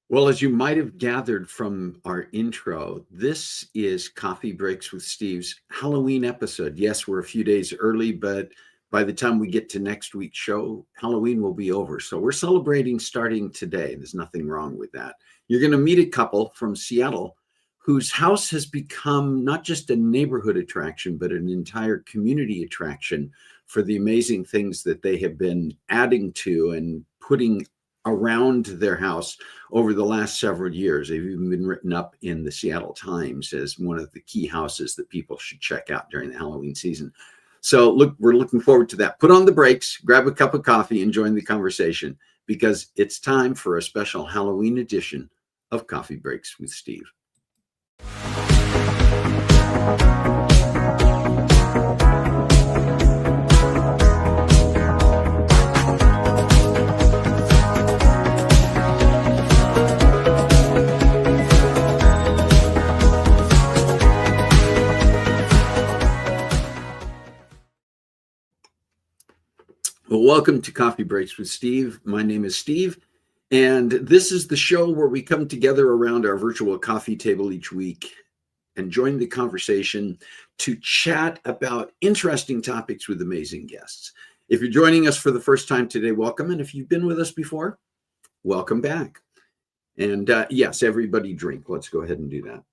Well, as you might have gathered from our intro, this is Coffee Breaks with Steve's Halloween episode. Yes, we're a few days early, but by the time we get to next week's show, Halloween will be over. So we're celebrating starting today. There's nothing wrong with that. You're going to meet a couple from Seattle whose house has become not just a neighborhood attraction, but an entire community attraction for the amazing things that they have been adding to and putting around their house over the last several years. They've even been written up in the Seattle Times as one of the key houses that people should check out during the Halloween season. So look, we're looking forward to that. Put on the brakes, grab a cup of coffee, and join the conversation because it's time for a special Halloween edition of Coffee Breaks with Steve. Well, welcome to Coffee Breaks with Steve. My name is Steve, and this is the show where we come together around our virtual coffee table each week and join the conversation to chat about interesting topics with amazing guests. If you're joining us for the first time today, welcome. And if you've been with us before, welcome back. And yes, everybody drink. Let's go ahead and do that.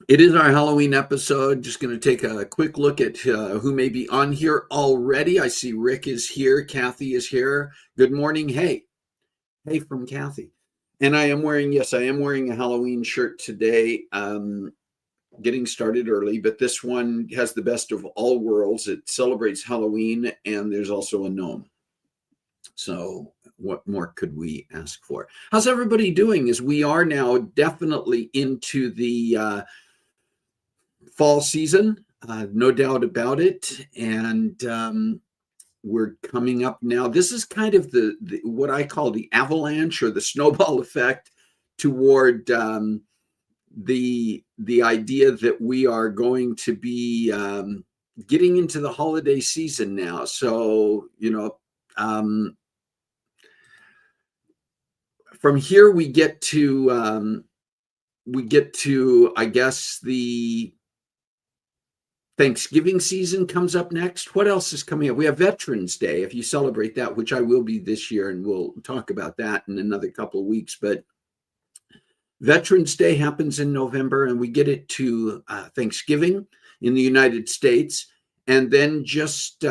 It is our Halloween episode. Just going to take a quick look at who may be on here already. I see Rick is here. Kathy is here. Good morning. Hey from Kathy. And I am wearing a Halloween shirt today. Getting started early, but this one has the best of all worlds. It celebrates Halloween, and there's also a gnome. So what more could we ask for? How's everybody doing? As we are now definitely into the fall season, no doubt about it. And we're coming up now. This is kind of the what I call the avalanche or the snowball effect toward the idea that we are going to be getting into the holiday season now. So, from here we get to I guess the Thanksgiving season comes up next. What else is coming up? We have Veterans Day, if you celebrate that, which I will be this year, and we'll talk about that in another couple of weeks. But Veterans Day happens in November, and we get it to Thanksgiving in the United States, and then just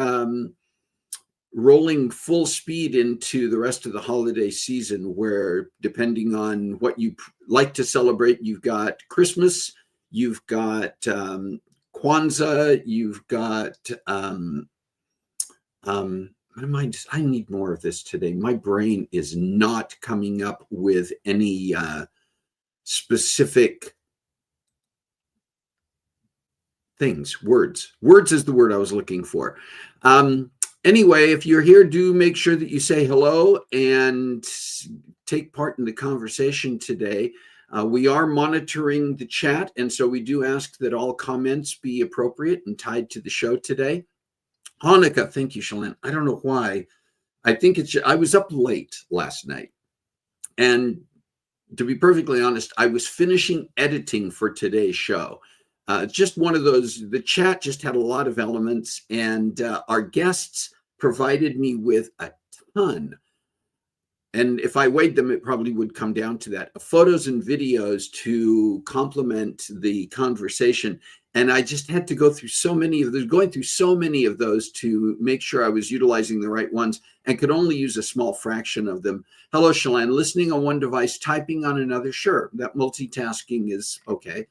rolling full speed into the rest of the holiday season, where depending on what you like to celebrate, you've got Christmas, you've got Kwanzaa, you've got I need more of this today. My brain is not coming up with any specific things. Words is the word I was looking for. Anyway, if you're here, do make sure that you say hello and take part in the conversation today. We are monitoring the chat, and so we do ask that all comments be appropriate and tied to the show today. Hanukkah, thank you, Shalane. I don't know why. I think I was up late last night, and to be perfectly honest, I was finishing editing for today's show. Just one of those, the chat just had a lot of elements, and our guests provided me with a ton. And if I weighed them, it probably would come down to that. Photos and videos to complement the conversation. And I just had to go through going through so many of those to make sure I was utilizing the right ones, and could only use a small fraction of them. Hello, Shalane. Listening on one device, typing on another. Sure, that multitasking is okay.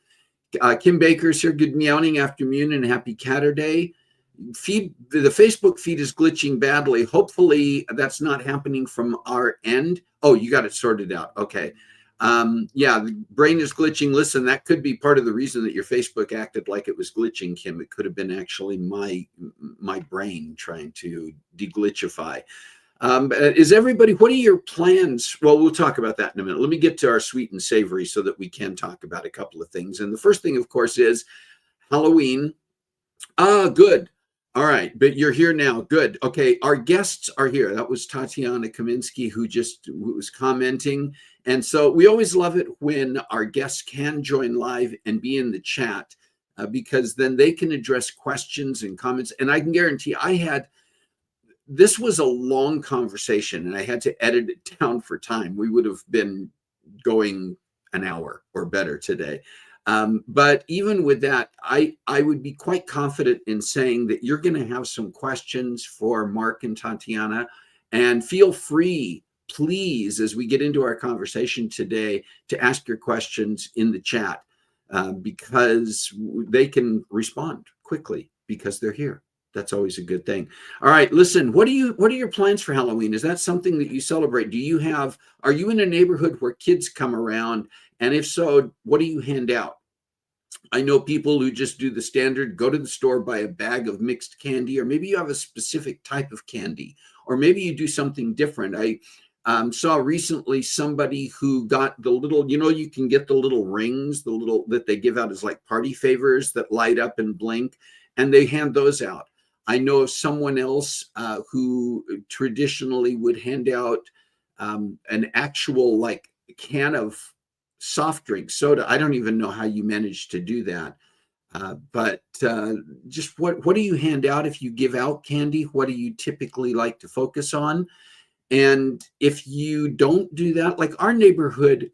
Kim Baker's here. Good meowing afternoon and happy Catterday. The Facebook feed is glitching badly. Hopefully that's not happening from our end. Oh, you got it sorted out. Okay. Yeah, the brain is glitching. Listen, that could be part of the reason that your Facebook acted like it was glitching, Kim. It could have been actually my brain trying to deglitchify. Is everybody, what are your plans? Well, we'll talk about that in a minute. Let me get to our sweet and savory so that we can talk about a couple of things. And the first thing, of course, is Halloween. Good. All right, but you're here now. Good. Okay, our guests are here. That was Tatiana Kaminsky who was commenting. And so we always love it when our guests can join live and be in the chat because then they can address questions and comments. And I can guarantee this was a long conversation, and I had to edit it down for time. We would have been going an hour or better today. But even with that, I would be quite confident in saying that you're going to have some questions for Mark and Tatiana. And feel free, please, as we get into our conversation today, to ask your questions in the chat because they can respond quickly because they're here. That's always a good thing. All right, listen, what are your plans for Halloween? Is that something that you celebrate? Are you in a neighborhood where kids come around? And if so, what do you hand out? I know people who just do the standard, go to the store, buy a bag of mixed candy, or maybe you have a specific type of candy, or maybe you do something different. I saw recently somebody who got the little, you can get the little rings, that they give out as like party favors that light up and blink, and they hand those out. I know of someone else who traditionally would hand out an actual can of soft drink, soda. I don't even know how you manage to do that. But just what do you hand out if you give out candy? What do you typically like to focus on? And if you don't do that, like our neighborhood,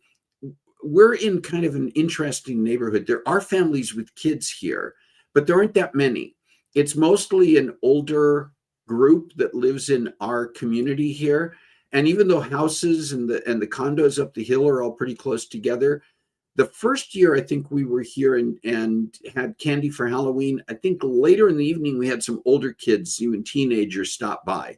we're in kind of an interesting neighborhood. There are families with kids here, but there aren't that many. It's mostly an older group that lives in our community here. And even though houses and the condos up the hill are all pretty close together, the first year I think we were here and had candy for Halloween, I think later in the evening we had some older kids, even teenagers, stop by.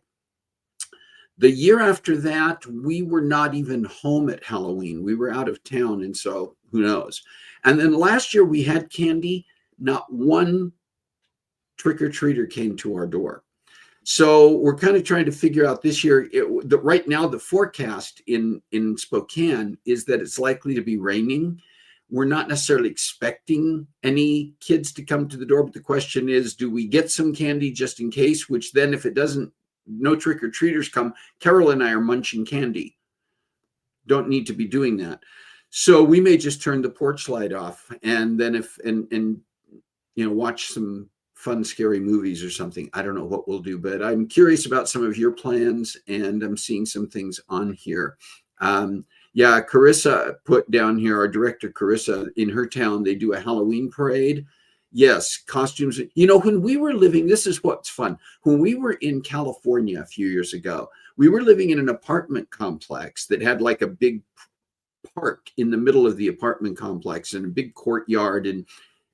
The year after that, we were not even home at Halloween. We were out of town, and so who knows. And then last year we had candy. Not one trick-or-treater came to our door. So we're kind of trying to figure out this year. Right now, the forecast in Spokane is that it's likely to be raining. We're not necessarily expecting any kids to come to the door, but the question is, do we get some candy just in case? Which then, if it doesn't, no trick-or-treaters come, Carol and I are munching candy. Don't need to be doing that. So we may just turn the porch light off and then watch some fun, scary movies or something. I don't know what we'll do, but I'm curious about some of your plans, and I'm seeing some things on here. Yeah, Carissa put down here, our director, Carissa, in her town, they do a Halloween parade. Yes, costumes. When we were living, this is what's fun. When we were in California a few years ago, we were living in an apartment complex that had like a big park in the middle of the apartment complex and a big courtyard and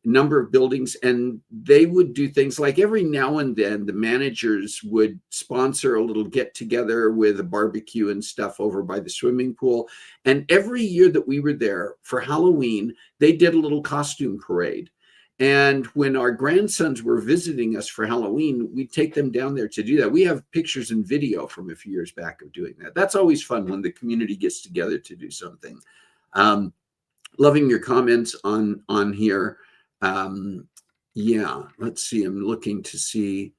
a number of buildings. And they would do things like every now and then the managers would sponsor a little get together with a barbecue and stuff over by the swimming pool. And every year that we were there for Halloween, they did a little costume parade. And when our grandsons were visiting us for Halloween, we'd take them down there to do that. We have pictures and video from a few years back of doing that. That's always fun when the community gets together to do something. Loving your comments on here. Yeah, let's see. I'm looking to see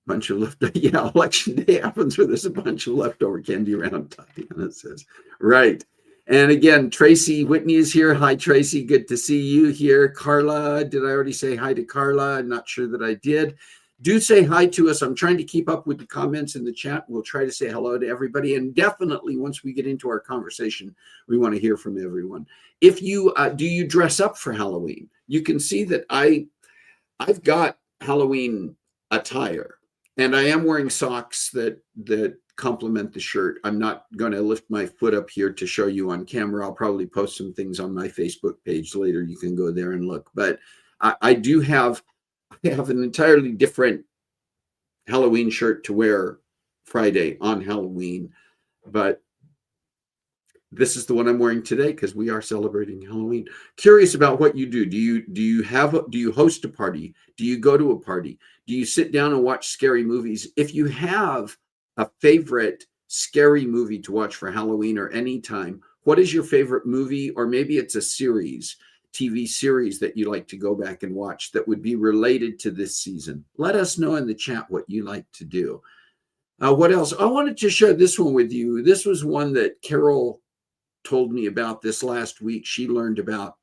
a bunch of yeah, election day happens where there's a bunch of leftover candy around, Tatiana says. Right. And again, Tracy Whitney is here. Hi, Tracy. Good to see you here. Carla, did I already say hi to Carla? I'm not sure that I did. Do say hi to us. I'm trying to keep up with the comments in the chat. We'll try to say hello to everybody. And definitely, once we get into our conversation, we want to hear from everyone. If you do you dress up for Halloween? You can see that I've got Halloween attire, and I am wearing socks that complement the shirt. I'm not going to lift my foot up here to show you on camera. I'll probably post some things on my Facebook page later. You can go there and look. But I do have an entirely different Halloween shirt to wear Friday on Halloween. But this is the one I'm wearing today because we are celebrating Halloween. Curious about what you do. Do you host a party? Do you go to a party? Do you sit down and watch scary movies? If you have a favorite scary movie to watch for Halloween or any time, what is your favorite movie? Or maybe it's a series, TV series that you like to go back and watch that would be related to this season. Let us know in the chat what you like to do. What else? I wanted to share this one with you. This was one that Carol told me about this last week. She learned about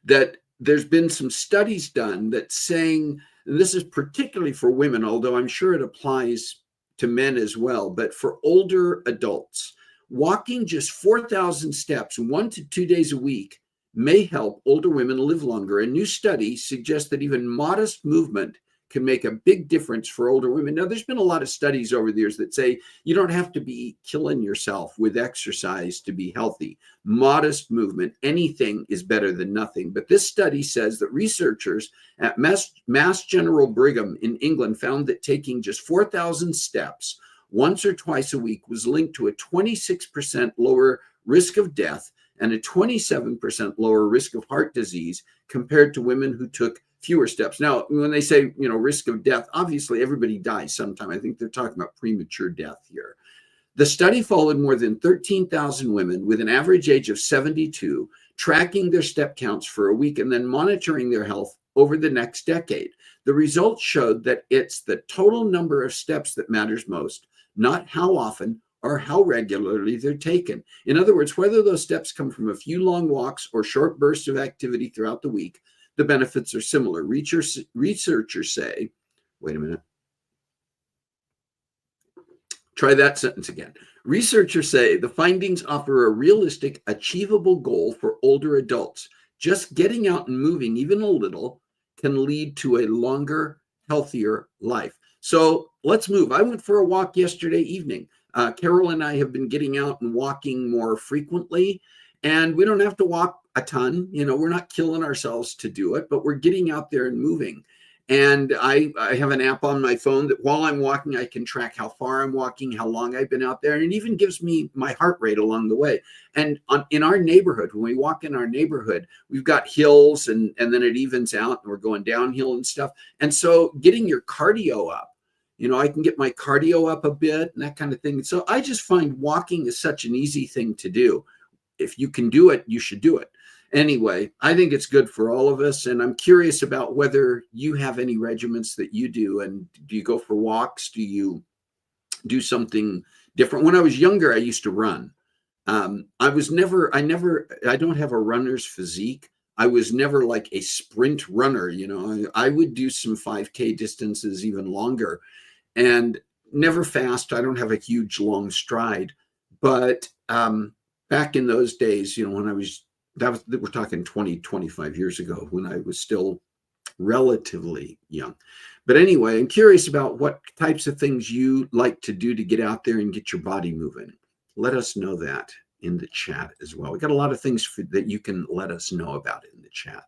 that there's been some studies done that saying, and this is particularly for women, although I'm sure it applies to men as well, but for older adults, walking just 4,000 steps 1 to 2 days a week may help older women live longer. A new study suggests that even modest movement can make a big difference for older women. Now, there's been a lot of studies over the years that say you don't have to be killing yourself with exercise to be healthy. Modest movement, anything is better than nothing. But this study says that researchers at Mass General Brigham in England found that taking just 4,000 steps once or twice a week was linked to a 26% lower risk of death and a 27% lower risk of heart disease compared to women who took fewer steps. Now, when they say, risk of death, obviously everybody dies sometime. I think they're talking about premature death here. The study followed more than 13,000 women with an average age of 72, tracking their step counts for a week and then monitoring their health over the next decade. The results showed that it's the total number of steps that matters most, not how often or how regularly they're taken. In other words, whether those steps come from a few long walks or short bursts of activity throughout the week, the benefits are similar. Researchers say, wait a minute. Try that sentence again. Researchers say the findings offer a realistic, achievable goal for older adults. Just getting out and moving, even a little, can lead to a longer, healthier life. So let's move. I went for a walk yesterday evening. Carol and I have been getting out and walking more frequently, and we don't have to walk a ton. You know, we're not killing ourselves to do it, but we're getting out there and moving. And I have an app on my phone that while I'm walking, I can track how far I'm walking, how long I've been out there, and it even gives me my heart rate along the way. And in our neighborhood, when we walk in our neighborhood, we've got hills and then it evens out and we're going downhill and stuff. And so getting your cardio up, you know, I can get my cardio up a bit and that kind of thing. So I just find walking is such an easy thing to do. If you can do it, you should do it. Anyway, I think it's good for all of us. And I'm curious about whether you have any regimens that you do. And do you go for walks? Do you do something different? When I was younger, I used to run. I don't have a runner's physique. I was never like a sprint runner. You know, I would do some 5K distances even longer and never fast. I don't have a huge long stride. But back in those days, you know, when I was, we're talking 20, 25 years ago when I was still relatively young. But anyway, I'm curious about what types of things you like to do to get out there and get your body moving. Let us know that in the chat as well. We got a lot of things that you can let us know about in the chat.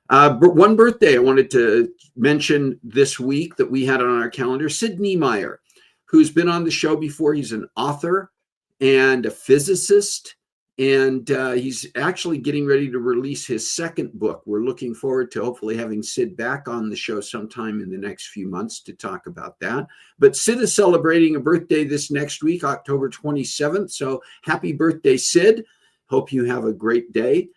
But one birthday I wanted to mention this week that we had on our calendar, Sid Niemeyer, who's been on the show before. He's an author and a physicist. And he's actually getting ready to release his second book. We're looking forward to hopefully having Sid back on the show sometime in the next few months to talk about that. But Sid is celebrating a birthday this next week, October 27th. So happy birthday, Sid. Hope you have a great day.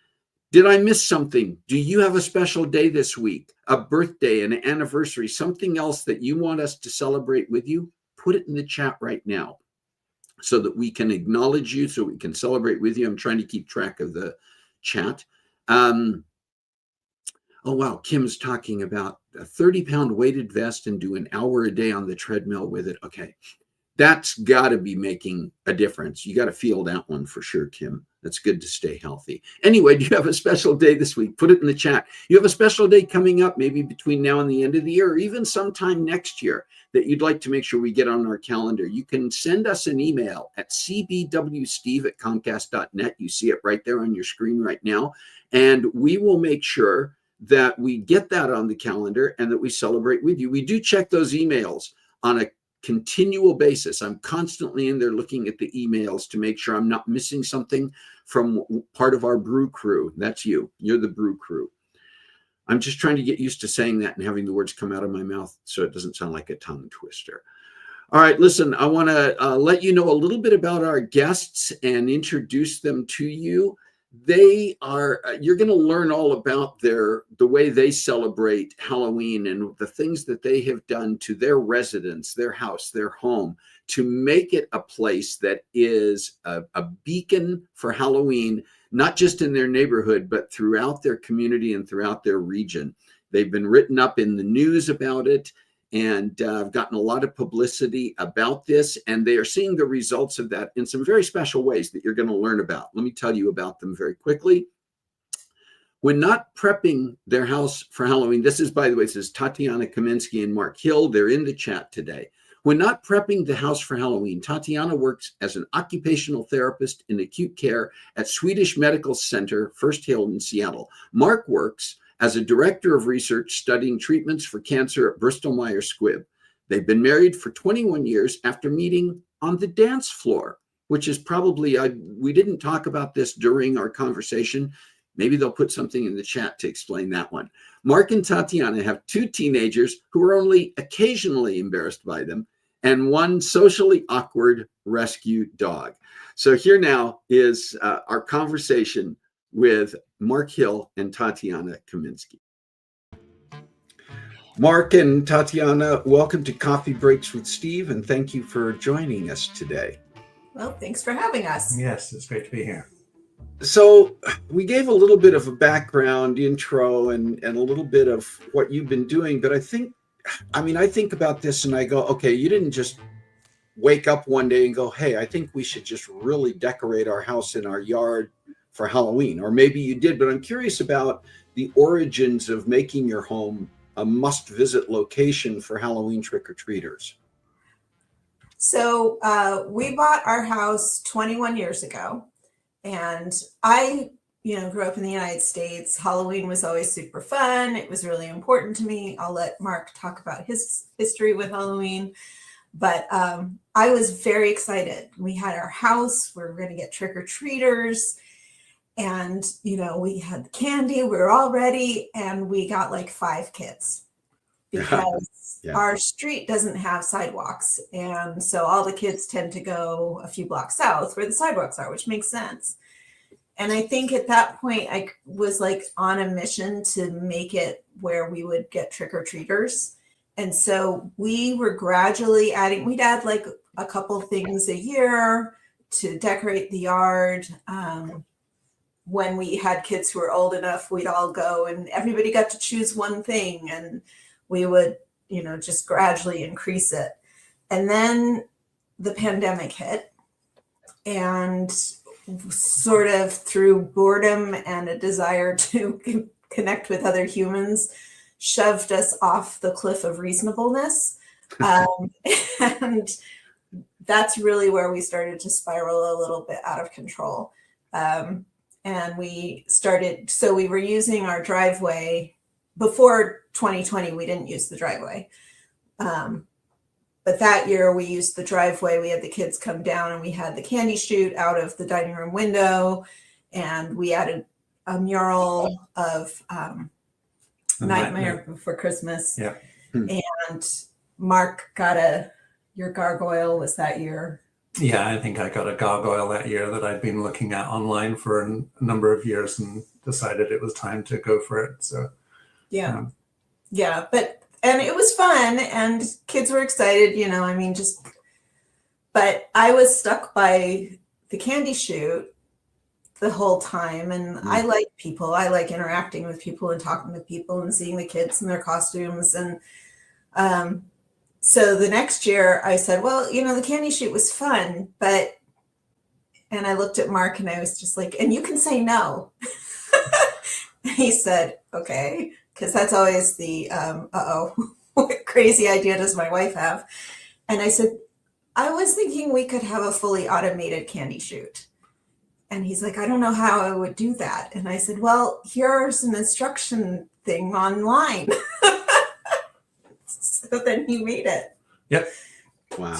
Did I miss something? Do you have a special day this week? A birthday, an anniversary, something else that you want us to celebrate with you? Put it in the chat right now, so that we can acknowledge you, so we can celebrate with you. I'm trying to keep track of the chat. Oh, wow. Kim's talking about a 30-pound weighted vest and do an hour a day on the treadmill with it. Okay. That's got to be making a difference. You got to feel that one for sure, Kim. That's good to stay healthy. Anyway, do you have a special day this week? Put it in the chat. You have a special day coming up, maybe between now and the end of the year, or even sometime next year, that you'd like to make sure we get on our calendar. You can send us an email at cbwsteve@comcast.net. You see it right there on your screen right now. And we will make sure that we get that on the calendar and that we celebrate with you. We do check those emails on a continual basis. I'm constantly in there looking at the emails to make sure I'm not missing something from part of our brew crew. That's you. You're the brew crew. I'm just trying to get used to saying that and having the words come out of my mouth so it doesn't sound like a tongue twister. All right, listen, I want to let you know a little bit about our guests and introduce them to you. They are, you're going to learn all about the way they celebrate Halloween and the things that they have done to their residence, their house, their home, to make it a place that is a beacon for Halloween, not just in their neighborhood, but throughout their community and throughout their region. They've been written up in the news about it, and I've gotten a lot of publicity about this, and they are seeing the results of that in some very special ways that you're going to learn about. Let me tell you about them very quickly. When not prepping their house for Halloween, this is, by the way, this is Tatiana Kaminsky and Mark Hill. They're in the chat today. When not prepping the house for Halloween, Tatiana works as an occupational therapist in acute care at Swedish Medical Center, First Hill in Seattle. Mark works as a director of research studying treatments for cancer at Bristol Myers Squibb. They've been married for 21 years after meeting on the dance floor, which is probably, we didn't talk about this during our conversation. Maybe they'll put something in the chat to explain that one. Mark and Tatiana have 2 teenagers who are only occasionally embarrassed by them, and 1 socially awkward rescue dog. So here now is our conversation with Mark Hill and Tatiana Kaminsky. Mark and Tatiana, welcome to Coffee Breaks with Steve, and thank you for joining us today. Well, thanks for having us. Yes, it's great to be here. So we gave a little bit of a background intro and a little bit of what you've been doing, but I think about this and I go, okay, you didn't just wake up one day and go, hey, I think we should just really decorate our house and our yard for Halloween. Or maybe you did, but I'm curious about the origins of making your home a must-visit location for Halloween trick-or-treaters. So we bought our house 21 years ago, and I, grew up in the United States. Halloween was always super fun. It was really important to me. I'll let Mark talk about his history with Halloween. But I was very excited. We had our house. We were going to get trick-or-treaters. And, we had the candy. We were all ready. And we got like 5 kids because our street doesn't have sidewalks. And so all the kids tend to go a few blocks south where the sidewalks are, which makes sense. And I think at that point, I was like on a mission to make it where we would get trick-or-treaters. And so we were gradually adding, we'd add like a couple things a year to decorate the yard. When we had kids who were old enough, we'd all go and everybody got to choose one thing, and we would, just gradually increase it. And then the pandemic hit, and sort of through boredom and a desire to connect with other humans, shoved us off the cliff of reasonableness. And that's really where we started to spiral a little bit out of control. And we were using our driveway. Before 2020, we didn't use the driveway. But that year we used the driveway. We had the kids come down and we had the candy chute out of the dining room window. And we added a mural of Nightmare Before Christmas. Yeah. And Mark got your gargoyle was that year. Yeah, I think I got a gargoyle that year that I'd been looking at online for a number of years and decided it was time to go for it. So and it was fun and kids were excited, but I was stuck by the candy chute the whole time. And I like people. I like interacting with people and talking with people and seeing the kids in their costumes. And so the next year I said, well, the candy chute was fun, and I looked at Mark and I was just like, and you can say no. He said, okay, because that's always the, what crazy idea does my wife have? And I said, I was thinking we could have a fully automated candy chute. And he's like, I don't know how I would do that. And I said, well, here's an instruction thing online. So then he made it. Yep. Wow.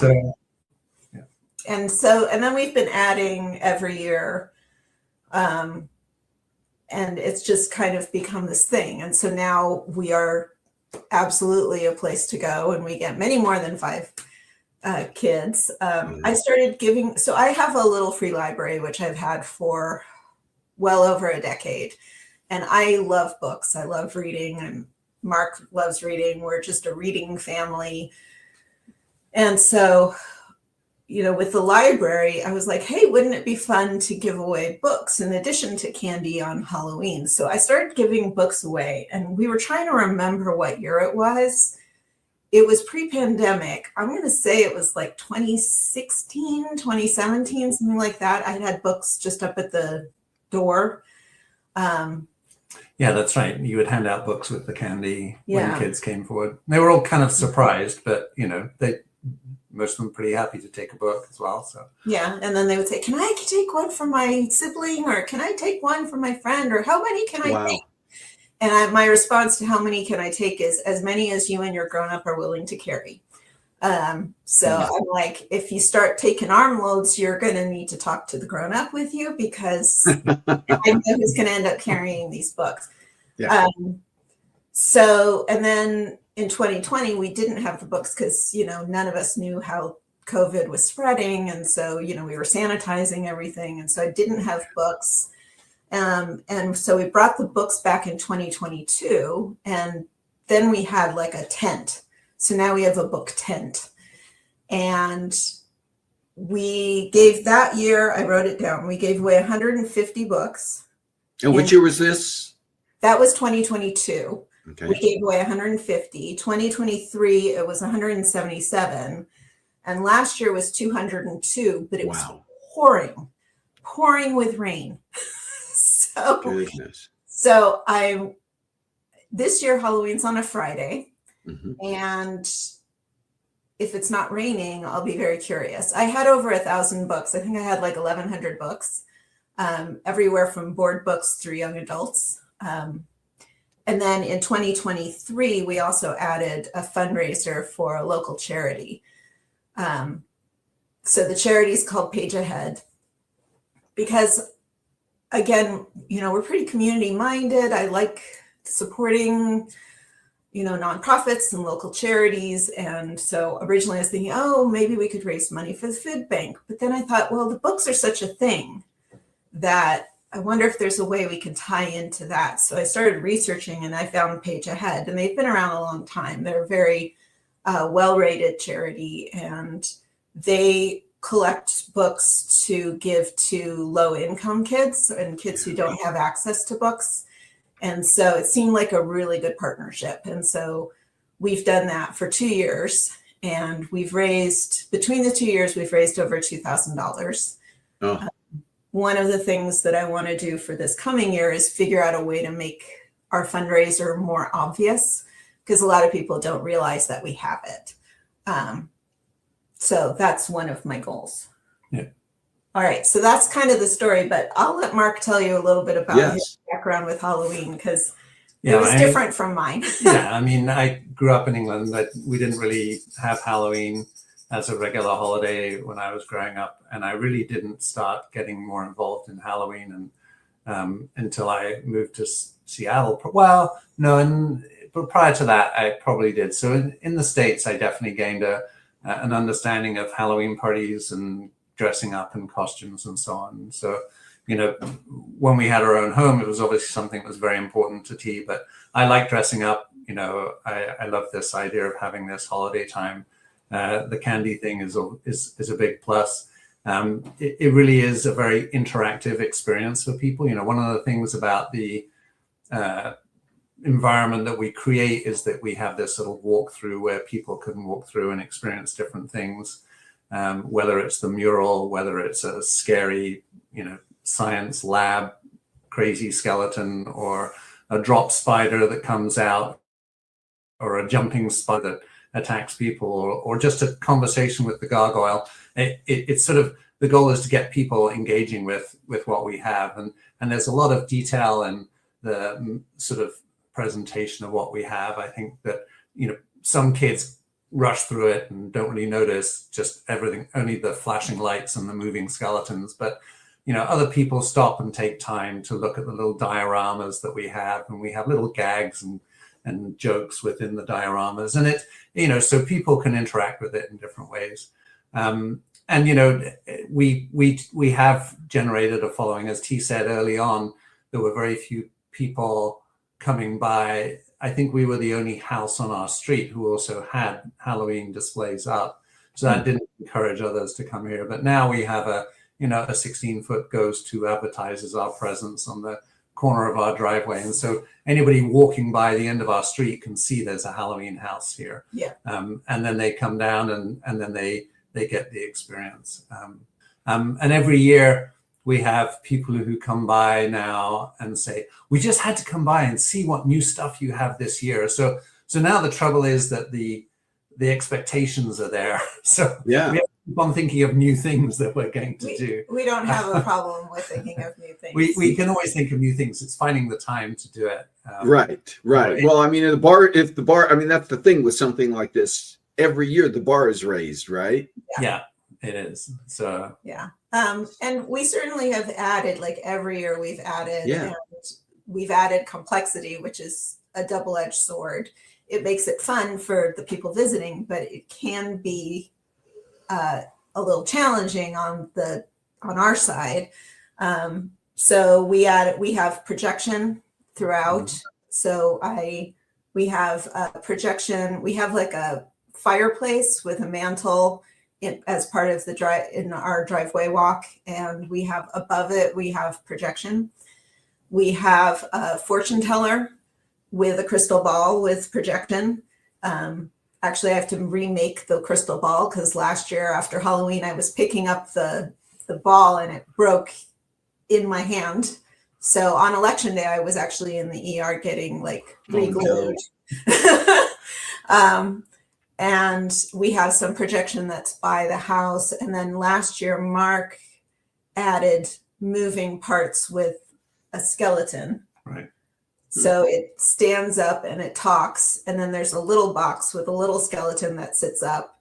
And then we've been adding every year. And it's just kind of become this thing. And so now we are absolutely a place to go, and we get many more than 5 kids. I started so I have a little free library, which I've had for well over a decade. And I love books. I love reading, and Mark loves reading. We're just a reading family. And so, with the library, I was like, hey, wouldn't it be fun to give away books in addition to candy on Halloween? So I started giving books away, and we were trying to remember what year it was. It was pre-pandemic. I'm going to say it was like 2016, 2017, something like that. I had books just up at the door. Yeah, that's right. You would hand out books with the candy when kids came forward. They were all kind of surprised, but most of them pretty happy to take a book as well. So yeah, and then they would say, "Can I take one from my sibling, or can I take one from my friend, or how many can I take?" And my response to how many can I take is as many as you and your grown-up are willing to carry. So I'm like, if you start taking armloads, you're going to need to talk to the grown-up with you, because I know who's going to end up carrying these books. Yeah. And then in 2020, we didn't have the books because, none of us knew how COVID was spreading. And so, we were sanitizing everything. And so I didn't have books. And so we brought the books back in 2022, and then we had like a tent. So now we have a book tent, and we gave that year, I wrote it down, we gave away 150 books. And which year was this? That was 2022. Okay. We gave away 150. 2023, it was 177. And last year was 202, but it was pouring with rain. So, goodness. So this year Halloween's on a Friday. Mm-hmm. And if it's not raining, I'll be very curious. I had over 1,000 books. I think I had like 1,100 books, everywhere from board books through young adults. And then in 2023, we also added a fundraiser for a local charity. So the charity is called Page Ahead, because again, we're pretty community minded. I like supporting nonprofits and local charities. And so originally I was thinking, oh, maybe we could raise money for the food bank. But then I thought, well, the books are such a thing that I wonder if there's a way we can tie into that. So I started researching and I found Page Ahead, and they've been around a long time. They're a very well-rated charity, and they collect books to give to low-income kids and kids who don't have access to books. And so it seemed like a really good partnership. And so we've done that for 2 years, and between the 2 years, we've raised over $2,000. Oh. One of the things that I want to do for this coming year is figure out a way to make our fundraiser more obvious, because a lot of people don't realize that we have it. So that's one of my goals. Yeah. All right, so that's kind of the story, but I'll let Mark tell you a little bit about his background with Halloween, because it was different from mine. Yeah, I mean, I grew up in England, but we didn't really have Halloween as a regular holiday when I was growing up, and I really didn't start getting more involved in Halloween until I moved to Seattle. Well, no, but prior to that, I probably did. So in the States, I definitely gained an understanding of Halloween parties and dressing up in costumes and so on. So, when we had our own home, it was obviously something that was very important to T, but I like dressing up. I love this idea of having this holiday time. The candy thing is a big plus. It really is a very interactive experience for people. One of the things about the environment that we create is that we have this little walkthrough where people can walk through and experience different things. Whether it's the mural, whether it's a scary, science lab, crazy skeleton, or a drop spider that comes out, or a jumping spider that attacks people, or just a conversation with the gargoyle. It's sort of, the goal is to get people engaging with what we have. And there's a lot of detail in the sort of presentation of what we have. I think that, some kids rush through it and don't really notice just everything, only the flashing lights and the moving skeletons. But, other people stop and take time to look at the little dioramas that we have, and we have little gags and jokes within the dioramas. And it, so people can interact with it in different ways. And, we have generated a following. As T said early on, there were very few people coming by. I think we were the only house on our street who also had Halloween displays up. So that didn't encourage others to come here. But now we have a 16-foot ghost who advertises our presence on the corner of our driveway. And so anybody walking by the end of our street can see there's a Halloween house here. Yeah. And then they come down and then they get the experience. And every year we have people who come by now and say, we just had to come by and see what new stuff you have this year. So now the trouble is that the expectations are there. So yeah, we have to keep on thinking of new things that we're going to do. We don't have a problem with thinking of new things. We can always think of new things. It's finding the time to do it. Right. Well, I mean, if the bar, I mean, that's the thing with something like this. Every year the bar is raised, right? Yeah, it is. So yeah. And we certainly have added, like every year we've added, and we've added complexity, which is a double-edged sword. It makes it fun for the people visiting, but it can be a little challenging on our side. So we have projection throughout. So we have a projection. We have like a fireplace with a mantle as part of the in our driveway walk, and we have above it, we have projection. We have a fortune teller with a crystal ball with projection. Actually, I have to remake the crystal ball because last year after Halloween, I was picking up the ball and it broke in my hand. So on election day, I was actually in the ER getting like re-glued. And we have some projection that's by the house. And then last year, Mark added moving parts with a skeleton. Right. So it stands up and it talks. And then there's a little box with a little skeleton that sits up.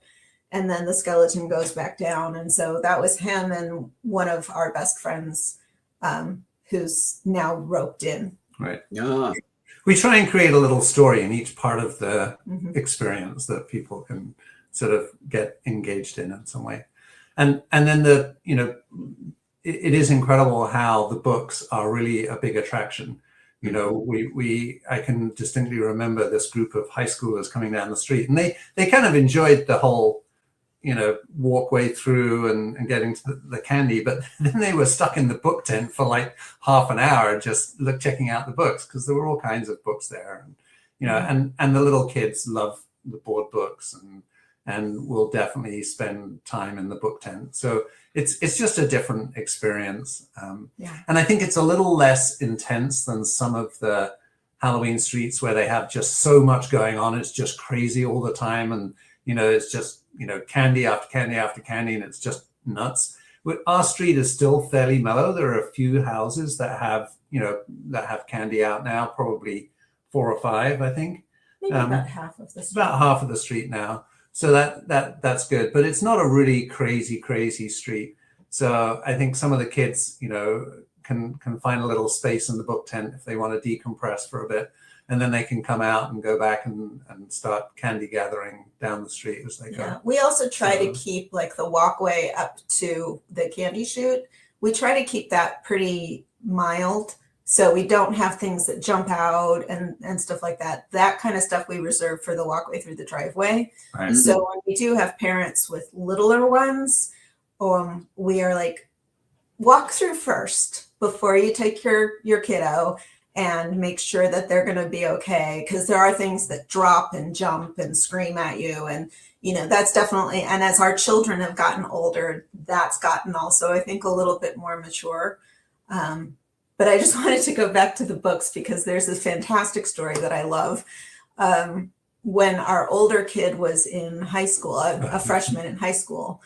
And then the skeleton goes back down. And so that was him and one of our best friends who's now roped in. Right. Yeah. We try and create a little story in each part of the experience that people can sort of get engaged in some way. And then it is incredible how the books are really a big attraction. You know, I can distinctly remember this group of high schoolers coming down the street, and they kind of enjoyed the whole, walkway through and getting to the candy, but then they were stuck in the book tent for like half an hour just checking out the books, because there were all kinds of books there, and and the little kids love the board books and will definitely spend time in the book tent. So it's just a different experience, and I think it's a little less intense than some of the Halloween streets where they have just so much going on. It's just crazy all the time, and it's just candy after candy after candy, and it's just nuts. But our street is still fairly mellow. There are a few houses that have candy out now, probably 4 or 5, I think. Maybe about half of the street. About half of the street now. So that's good, but it's not a really crazy street. So I think some of the kids, can find a little space in the book tent if they want to decompress for a bit, and then they can come out and go back and start candy gathering down the street as they go. Yeah, we also try to keep like the walkway up to the candy chute. We try to keep that pretty mild, so we don't have things that jump out and stuff like that. That kind of stuff we reserve for the walkway through the driveway. Right. So when we do have parents with littler ones, we are like, walk through first before you take your kiddo, and make sure that they're going to be okay, because there are things that drop and jump and scream at you, and that's definitely, and as our children have gotten older, that's gotten also, I think, a little bit more mature. But I just wanted to go back to the books because there's a fantastic story that I love. When our older kid was in high school, a freshman in high school,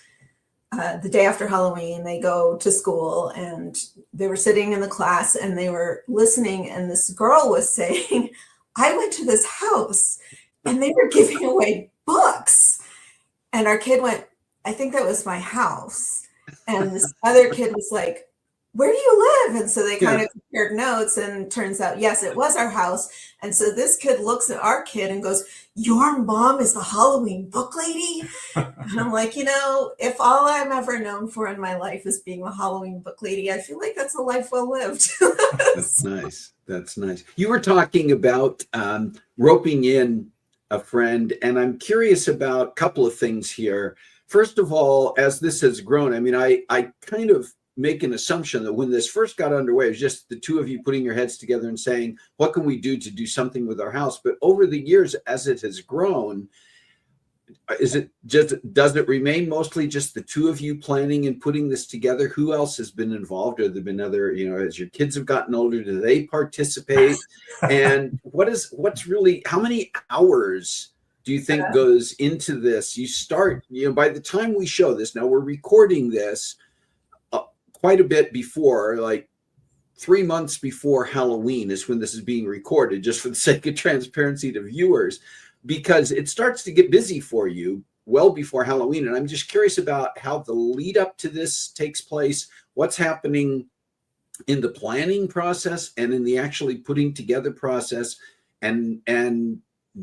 the day after Halloween, they go to school and they were sitting in the class and they were listening. And this girl was saying, I went to this house and they were giving away books. And our kid went, I think that was my house. And this other kid was like, where do you live? And so they kind of compared notes, and turns out, yes, it was our house. And so this kid looks at our kid and goes, your mom is the Halloween book lady? And I'm like, if all I'm ever known for in my life is being a Halloween book lady, I feel like that's a life well lived. That's nice. That's nice. You were talking about roping in a friend, and I'm curious about a couple of things here. First of all, as this has grown, I mean, I kind of make an assumption that when this first got underway, it was just the two of you putting your heads together and saying, what can we do to do something with our house? But over the years, as it has grown, does it remain mostly just the two of you planning and putting this together? Who else has been involved? Or have there been other, as your kids have gotten older, do they participate? And what's really, how many hours do you think goes into this? You start, by the time we show this, now we're recording this quite a bit before, like 3 months before Halloween is when this is being recorded, just for the sake of transparency to viewers, because it starts to get busy for you well before Halloween. And I'm just curious about how the lead up to this takes place, what's happening in the planning process and in the actually putting together process. And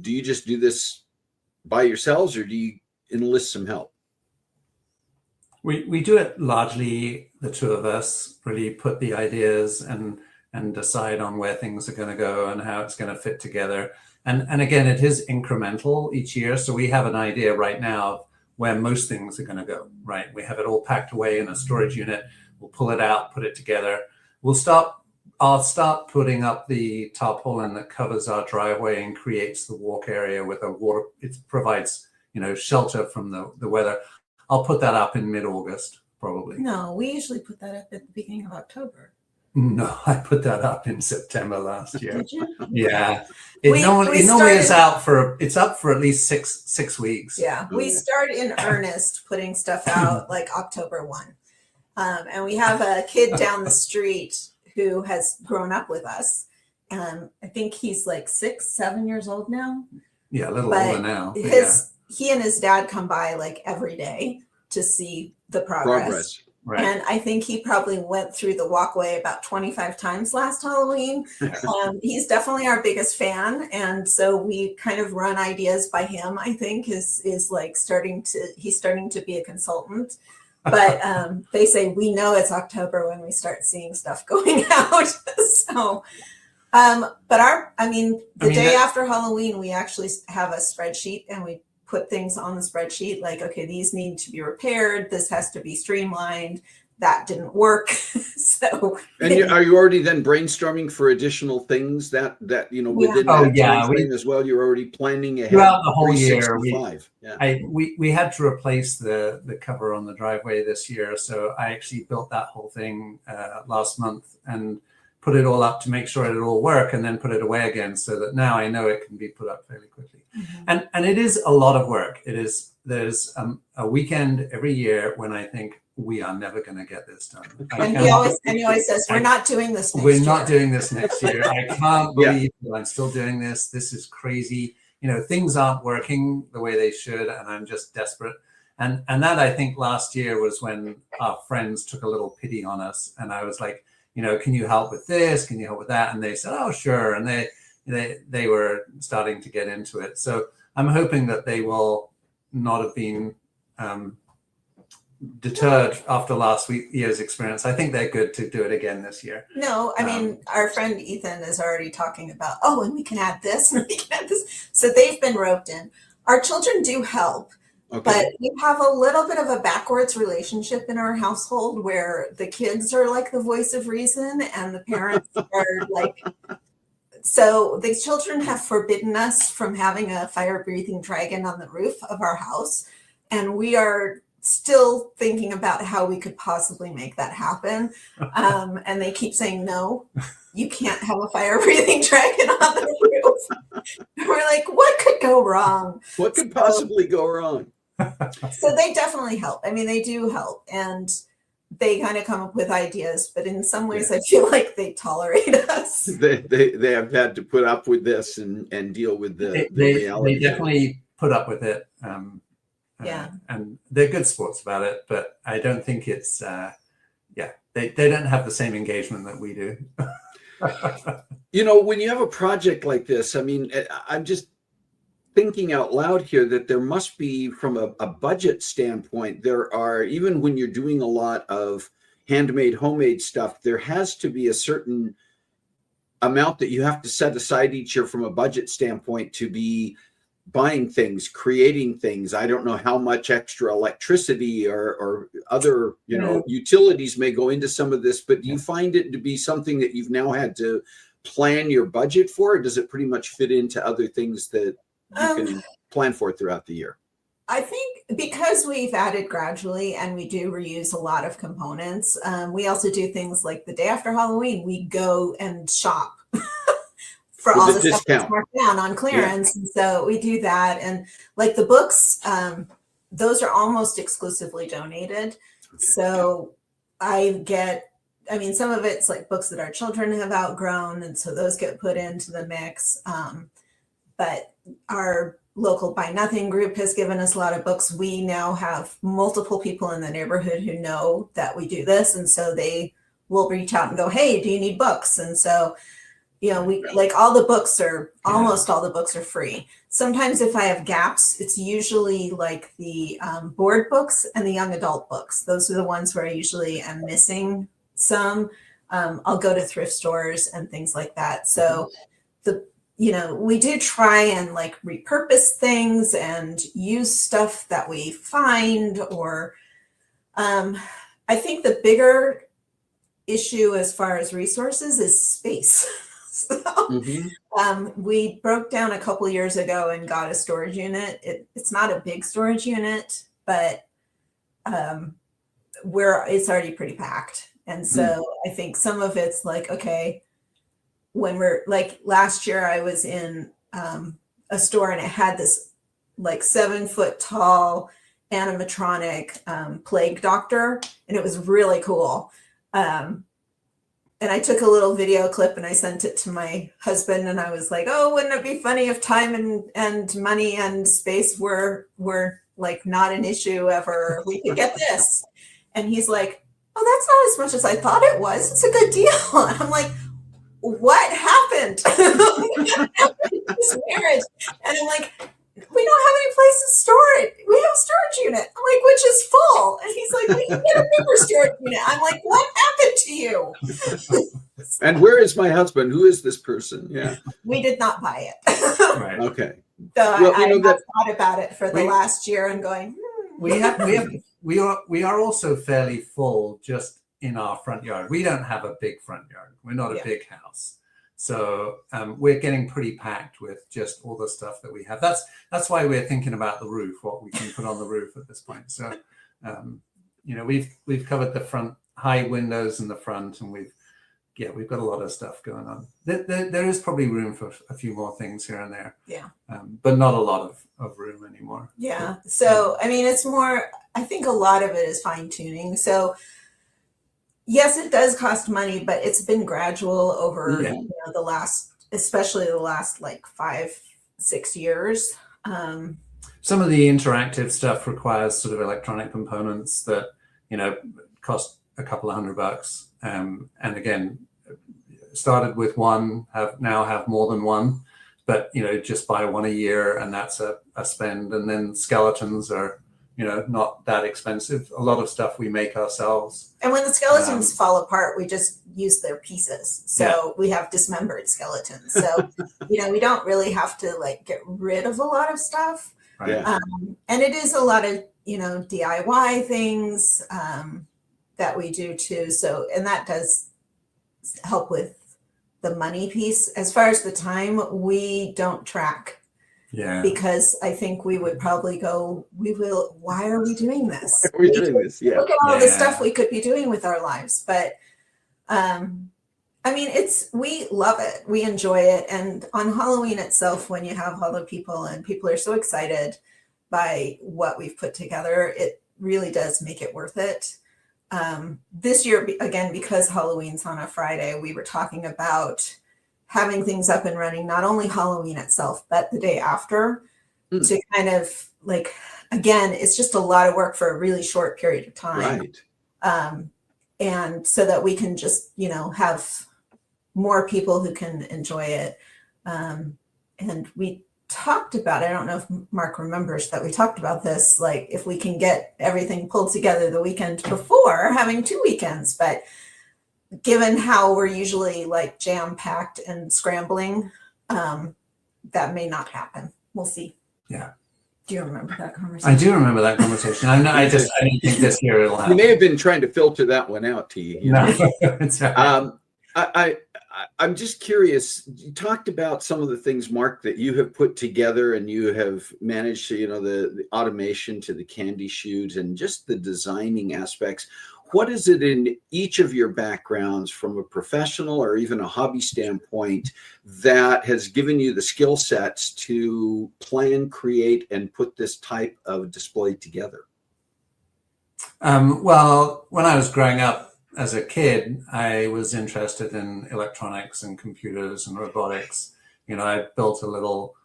do you just do this by yourselves, or do you enlist some help? We do it largely the two of us, really put the ideas and decide on where things are going to go and how it's going to fit together. And again, it is incremental each year. So we have an idea right now of where most things are going to go, right? We have it all packed away in a storage unit. We'll pull it out, put it together. I'll start putting up the tarpaulin that covers our driveway and creates the walk area with a water. It provides, shelter from the weather. I'll put that up in mid-August, probably. No, we usually put that up at the beginning of October. No, I put that up in September last year. Did you? Yeah, it normally is out it's up for at least six weeks. Yeah, we start in earnest putting stuff out like October 1. And we have a kid down the street who has grown up with us. I think he's like 6, 7 years old now. Yeah, a little older now. He and his dad come by like every day to see the progress. Right. And I think he probably went through the walkway about 25 times last Halloween. He's definitely our biggest fan. And so we kind of run ideas by him, I think, is like he's starting to be a consultant. But they say we know it's October when we start seeing stuff going out. So, the day after Halloween, we actually have a spreadsheet and we put things on the spreadsheet like, okay, these need to be repaired. This has to be streamlined. That didn't work. So, and are you already then brainstorming for additional things that within that time frame as well? You're already planning ahead throughout the whole year. We had to replace the cover on the driveway this year, so I actually built that whole thing last month and put it all up to make sure it'll all work, and then put it away again, so that now I know it can be put up fairly quickly. Mm-hmm. And it is a lot of work. There's a weekend every year when I think we are never going to get this done. And he always says, we're not doing this next year. We're not doing this next year. I can't believe that I'm still doing this. This is crazy. Things aren't working the way they should, and I'm just desperate. And that, I think, last year was when our friends took a little pity on us. And I was like, can you help with this? Can you help with that? And they said, oh, sure. And they were starting to get into it. So I'm hoping that they will not have been deterred after last year's experience. I think they're good to do it again this year. No, I mean, our friend Ethan is already talking about, and we can add this and we can add this. So they've been roped in. Our children do help. Okay. But we have a little bit of a backwards relationship in our household where the kids are like the voice of reason and the parents are like, so the children have forbidden us from having a fire-breathing dragon on the roof of our house. And we are still thinking about how we could possibly make that happen. And they keep saying, no, you can't have a fire-breathing dragon on the roof. And we're like, what could go wrong? What could possibly go wrong? So they definitely help. I mean, they do help, and they kind of come up with ideas, but in some ways I feel like they tolerate us. They have had to put up with this and deal with the reality. They definitely put up with it. And they're good sports about it, but I don't think it's, they don't have the same engagement that we do. When you have a project like this, I mean, I'm just thinking out loud here that there must be, from a budget standpoint, there are, even when you're doing a lot of handmade, homemade stuff, there has to be a certain amount that you have to set aside each year from a budget standpoint to be buying things, creating things. I don't know how much extra electricity or other, utilities may go into some of this, but do you find it to be something that you've now had to plan your budget for? Or does it pretty much fit into other things that you can plan for throughout the year? I think because we've added gradually and we do reuse a lot of components, we also do things like the day after Halloween, we go and shop for all the stuff that's marked down on clearance. Yeah. And so we do that. And like the books, those are almost exclusively donated. Okay. So some of it's like books that our children have outgrown. And so those get put into the mix. But our local Buy Nothing group has given us a lot of books. We now have multiple people in the neighborhood who know that we do this. And so they will reach out and go, hey, do you need books? And so, we like almost all the books are free. Sometimes if I have gaps, it's usually like the board books and the young adult books. Those are the ones where I usually am missing some. I'll go to thrift stores and things like that. So you know, we do try and like repurpose things and use stuff that we find, or I think the bigger issue as far as resources is space. So we broke down a couple years ago and got a storage unit. It's not a big storage unit, but it's already pretty packed. And so I think some of it's like, okay, when we're like last year, I was in a store and it had this like 7-foot tall animatronic plague doctor, and it was really cool. And I took a little video clip and I sent it to my husband, and I was like, oh, wouldn't it be funny if time and money and space were like not an issue ever? We could get this. And he's like, oh, that's not as much as I thought it was. It's a good deal. And I'm like, what happened? This marriage. And I'm like, we don't have any place to store it. We have a storage unit. I'm like, which is full. And he's like, we can get a bigger storage unit. I'm like, what happened to you? And where is my husband? Who is this person? Yeah. We did not buy it. Right. Okay. So Well, I have thought about it for the last year and going, we are also fairly full just in our front yard. We don't have a big front yard. We're not a big house. So we're getting pretty packed with just all the stuff that we have. That's why we're thinking about the roof, what we can put on the roof at this point. So, you know, we've covered the front, high windows in the front, and we've got a lot of stuff going on. There is probably room for a few more things here and there. Yeah. But not a lot of room anymore. Yeah. So, I mean, it's more, I think a lot of it is fine tuning. So, yes, it does cost money, but it's been gradual over you know, especially the last like 5-6 years. Some of the interactive stuff requires sort of electronic components that, you know, cost a couple of $100. And again, started with one, now have more than one, but, you know, just buy one a year and that's a spend. And then skeletons are, you know, not that expensive. A lot of stuff we make ourselves. And when the skeletons fall apart, we just use their pieces. So we have dismembered skeletons. So, you know, we don't really have to like get rid of a lot of stuff. Right. Yeah. And it is a lot of, you know, DIY things that we do too. So, and that does help with the money piece. As far as the time, we don't track. Yeah. Because I think we would probably go, why are we doing this? Why are we doing this? Yeah. Look at all the stuff we could be doing with our lives. But I mean, we love it. We enjoy it. And on Halloween itself, when you have other people and people are so excited by what we've put together, it really does make it worth it. This year, again, because Halloween's on a Friday, we were talking about having things up and running, not only Halloween itself, but the day after to kind of like, again, it's just a lot of work for a really short period of time. Right. And so that we can just, you know, have more people who can enjoy it. And we talked about, I don't know if Mark remembers that we talked about this, like if we can get everything pulled together the weekend before having 2 weekends, but given how we're usually like jam-packed and scrambling, that may not happen. We'll see. Yeah. Do you remember that conversation? I do remember that conversation. I didn't think this year it'll happen. You may have been trying to filter that one out, T. No, it's right. I'm just curious. You talked about some of the things, Mark, that you have put together, and you have managed to, you know, the automation to the candy chute and just the designing aspects. What is it in each of your backgrounds from a professional or even a hobby standpoint that has given you the skill sets to plan, create, and put this type of display together? Well, when I was growing up as a kid, I was interested in electronics and computers and robotics. You know, I built a little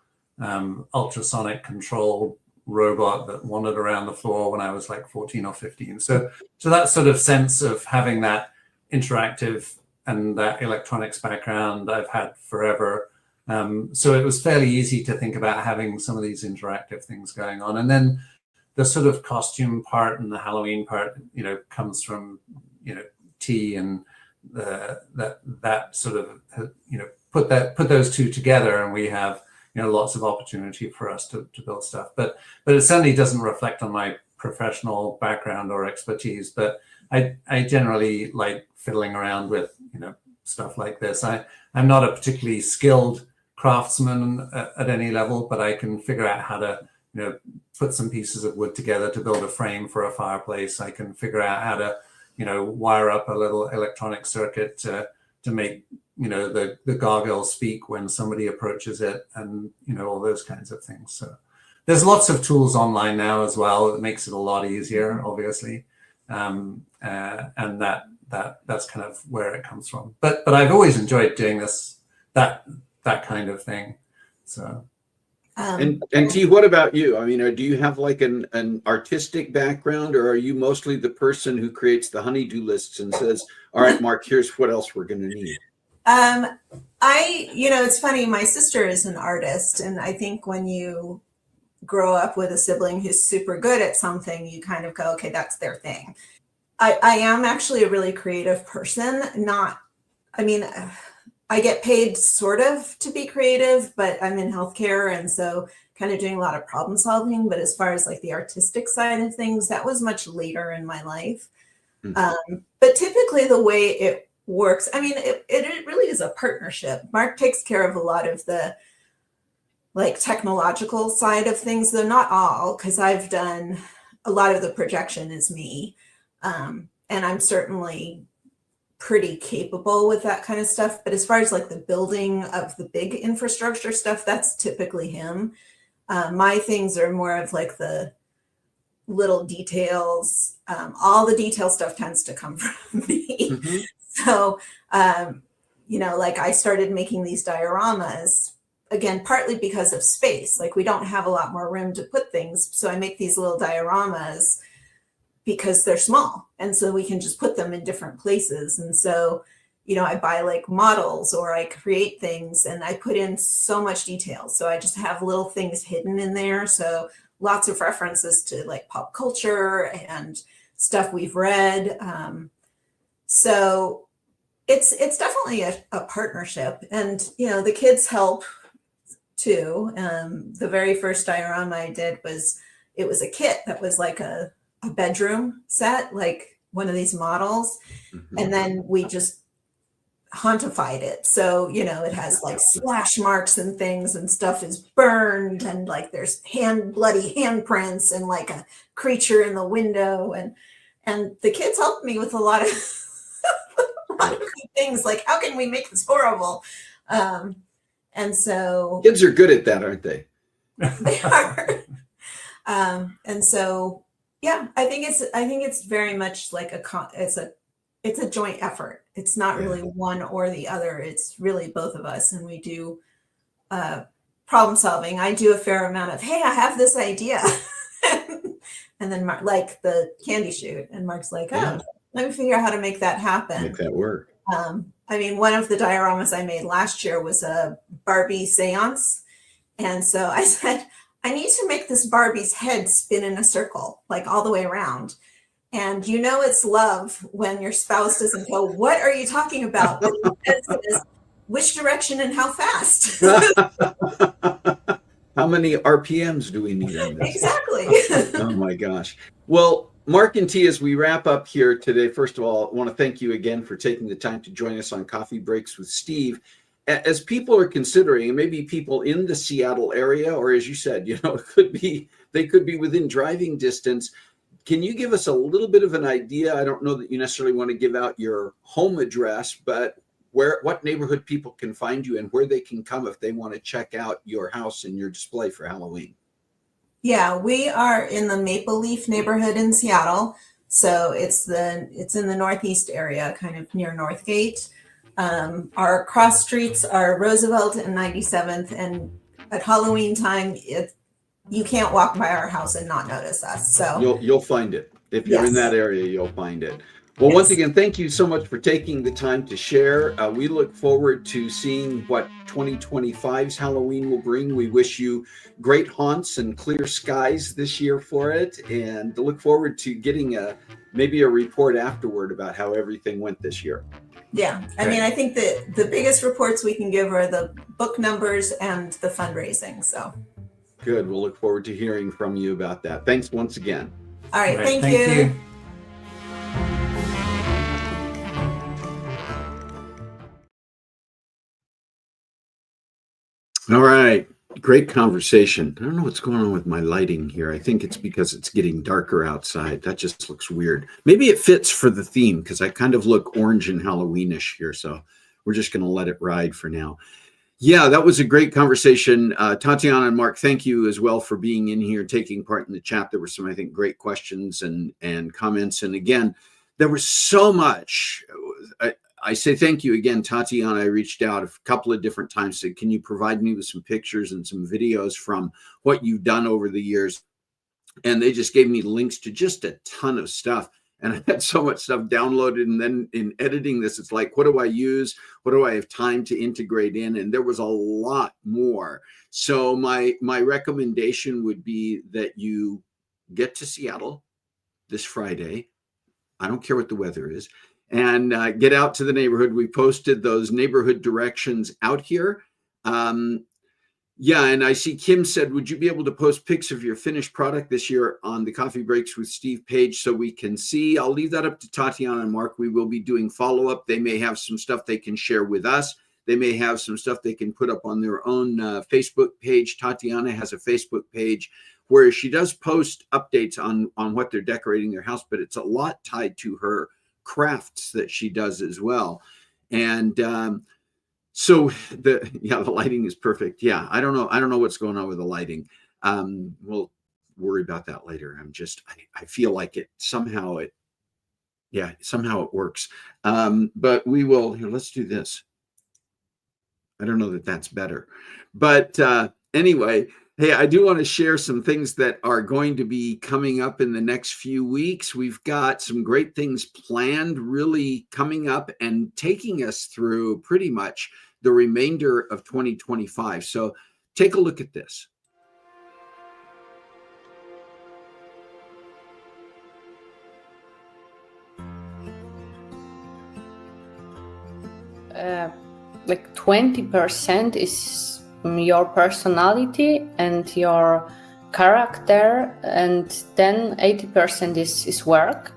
ultrasonic control robot that wandered around the floor when I was like 14 or 15. So that sort of sense of having that interactive and that electronics background I've had forever. So it was fairly easy to think about having some of these interactive things going on. And then the sort of costume part and the Halloween part, you know, comes from, you know, T and that sort of, you know, put those two together, and we have, you know, lots of opportunity for us to build stuff. But it certainly doesn't reflect on my professional background or expertise. But I generally like fiddling around with, you know, stuff like this. I'm not a particularly skilled craftsman at any level, but I can figure out how to, you know, put some pieces of wood together to build a frame for a fireplace. I can figure out how to, you know, wire up a little electronic circuit to make, you know, the gargoyle speak when somebody approaches it, and, you know, all those kinds of things. So there's lots of tools online now as well. It makes it a lot easier, obviously. And that's kind of where it comes from. But I've always enjoyed doing that kind of thing. So. And T, what about you? I mean, do you have like an artistic background, or are you mostly the person who creates the honey-do lists and says, all right, Mark, here's what else we're going to need? You know, it's funny. My sister is an artist, and I think when you grow up with a sibling who's super good at something, you kind of go, okay, that's their thing. I am actually a really creative person. I get paid sort of to be creative, but I'm in healthcare, and so kind of doing a lot of problem solving. But as far as like the artistic side of things, that was much later in my life. Mm-hmm. But typically the way it works, I mean, it really is a partnership. Mark takes care of a lot of the like technological side of things, though not all, because I've done a lot of the projection is me. And I'm certainly pretty capable with that kind of stuff. But as far as like the building of the big infrastructure stuff, that's typically him. My things are more of like the little details. All the detail stuff tends to come from me. Mm-hmm. So, you know, like I started making these dioramas, again, partly because of space. Like we don't have a lot more room to put things. So I make these little dioramas because they're small. And so we can just put them in different places. And so, you know, I buy like models or I create things and I put in so much detail. So I just have little things hidden in there. So lots of references to like pop culture and stuff we've read. So it's definitely a partnership. And, you know, the kids help too. The very first diorama I did was a kit that was like a bedroom set, like one of these models. Mm-hmm. And then we just hauntified it. So, you know, it has like splash marks and things and stuff is burned and like there's bloody handprints and like a creature in the window. And the kids helped me with a lot of good things. Like, how can we make this horrible? And so kids are good at that, aren't they? They are. And so, yeah, I think it's very much like it's a joint effort. It's not really one or the other. It's really both of us. And we do problem solving. I do a fair amount of, hey, I have this idea. And then Mark, like the candy shoot. And Mark's like, oh, let me figure out how to make that happen. Make that work. I mean, one of the dioramas I made last year was a Barbie seance. And so I said, I need to make this Barbie's head spin in a circle, like all the way around. And you know it's love when your spouse doesn't go, what are you talking about? But it says, which direction and how fast? How many RPMs do we need on this? Exactly. Oh my gosh. Well, Mark and T, as we wrap up here today, first of all, I want to thank you again for taking the time to join us on Coffee Breaks with Steve. As people are considering, and maybe people in the Seattle area, or as you said, you know, they could be within driving distance. Can you give us a little bit of an idea? I don't know that you necessarily want to give out your home address, but what neighborhood people can find you and where they can come if they want to check out your house and your display for Halloween. Yeah, we are in the Maple Leaf neighborhood in Seattle. So it's in the northeast area, kind of near Northgate. Our cross streets are Roosevelt and 97th, and at Halloween time, you can't walk by our house and not notice us. So you'll find it. If you're in that area, you'll find it. Well, once again, thank you so much for taking the time to share. We look forward to seeing what 2025's Halloween will bring. We wish you great haunts and clear skies this year for it, and look forward to getting maybe a report afterward about how everything went this year. Yeah. I mean, I think that the biggest reports we can give are the book numbers and the fundraising. So Good. We'll look forward to hearing from you about that. Thanks once again. all right. Great. Thank you. All right. Great conversation. I don't know what's going on with my lighting here. I think it's because it's getting darker outside. That just looks weird. Maybe it fits for the theme because I kind of look orange and Halloweenish here. So we're just going to let it ride for now. Yeah, that was a great conversation. Tatiana and Mark, thank you as well for being in here, taking part in the chat. There were some, I think, great questions and comments. And again, there was so much. I say thank you again, Tatiana. I reached out a couple of different times, said, can you provide me with some pictures and some videos from what you've done over the years? And they just gave me links to just a ton of stuff. And I had so much stuff downloaded. And then in editing this, it's like, what do I use? What do I have time to integrate in? And there was a lot more. So my recommendation would be that you get to Seattle this Friday. I don't care what the weather is. And get out to the neighborhood. We posted those neighborhood directions out here. Yeah, and I see Kim said, would you be able to post pics of your finished product this year on the Coffee Breaks with Steve page so we can see? I'll leave that up to Tatiana and Mark. We will be doing follow-up. They may have some stuff they can share with us. They may have some stuff they can put up on their own Facebook page. Tatiana has a Facebook page where she does post updates on what they're decorating their house, but it's a lot tied to her crafts that she does as well. And so the lighting is perfect. Yeah, I don't know what's going on with the lighting. We'll worry about that later. I feel like somehow it works. But we will here. Let's do this. I don't know that that's better, but anyway. Hey, I do want to share some things that are going to be coming up in the next few weeks. We've got some great things planned, really coming up and taking us through pretty much the remainder of 2025. So take a look at this. Like 20% is your personality and your character, and then 80% is work.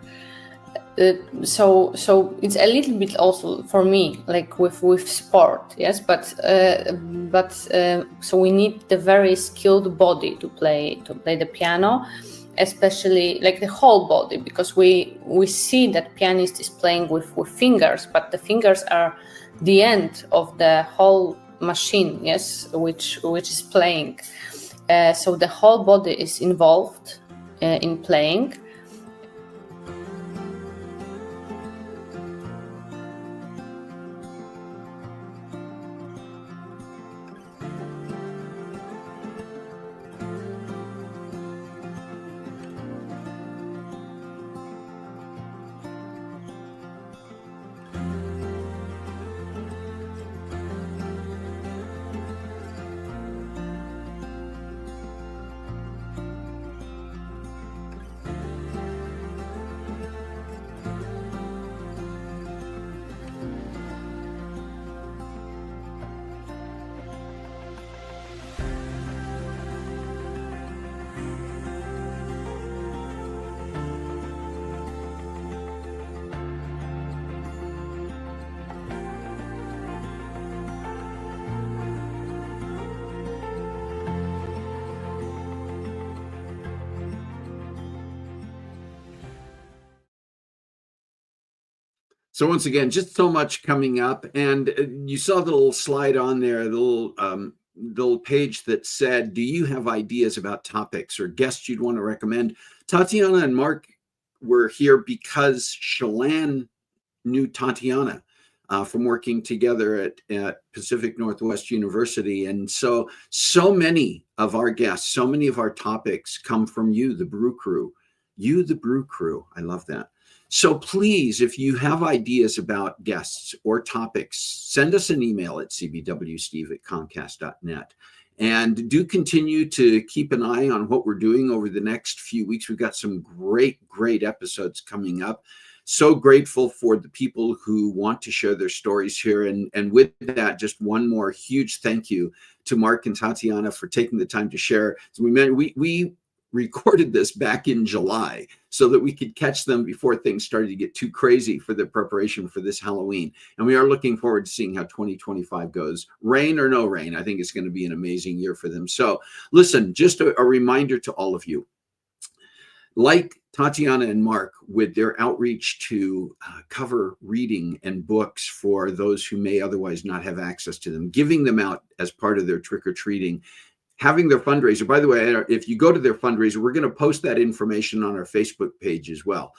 So it's a little bit also for me like with sport, yes, but so we need the very skilled body to play the piano, especially like the whole body, because we see that pianist is playing with fingers, but the fingers are the end of the whole machine, yes, which is playing. So the whole body is involved in playing. So once again, just so much coming up, and you saw the little slide on there, the little page that said, do you have ideas about topics or guests you'd want to recommend? Tatiana and Mark were here because Chelan knew Tatiana from working together at Pacific Northwest University. And so many of our guests, so many of our topics come from you, the Brew Crew. You, the Brew Crew. I love that. So please, if you have ideas about guests or topics, send us an email at cbwsteve@comcast.net. And do continue to keep an eye on what we're doing over the next few weeks. We've got some great episodes coming up. so grateful for the people who want to share their stories here. And with that, just one more huge thank you to Mark and Tatiana for taking the time to share. So we recorded this back in July so that we could catch them before things started to get too crazy for the preparation for this Halloween. And we are looking forward to seeing how 2025 goes. Rain or no rain, I think it's going to be an amazing year for them. So listen, just a reminder to all of you, like Tatiana and Mark, with their outreach to cover reading and books for those who may otherwise not have access to them, giving them out as part of their trick-or-treating, having their fundraiser. By the way, if you go to their fundraiser, we're going to post that information on our Facebook page as well.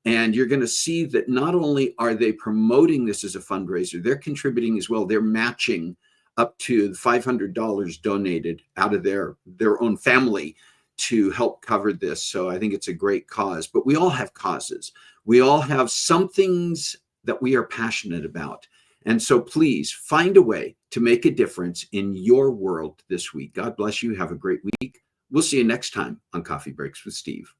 And you're going to see that not only are they promoting this as a fundraiser, they're contributing as well. They're matching up to $500 donated out of their own family to help cover this. So I think it's a great cause. But we all have causes. We all have some things that we are passionate about. And so please find a way to make a difference in your world this week. God bless you. Have a great week. We'll see you next time on Coffee Breaks with Steve.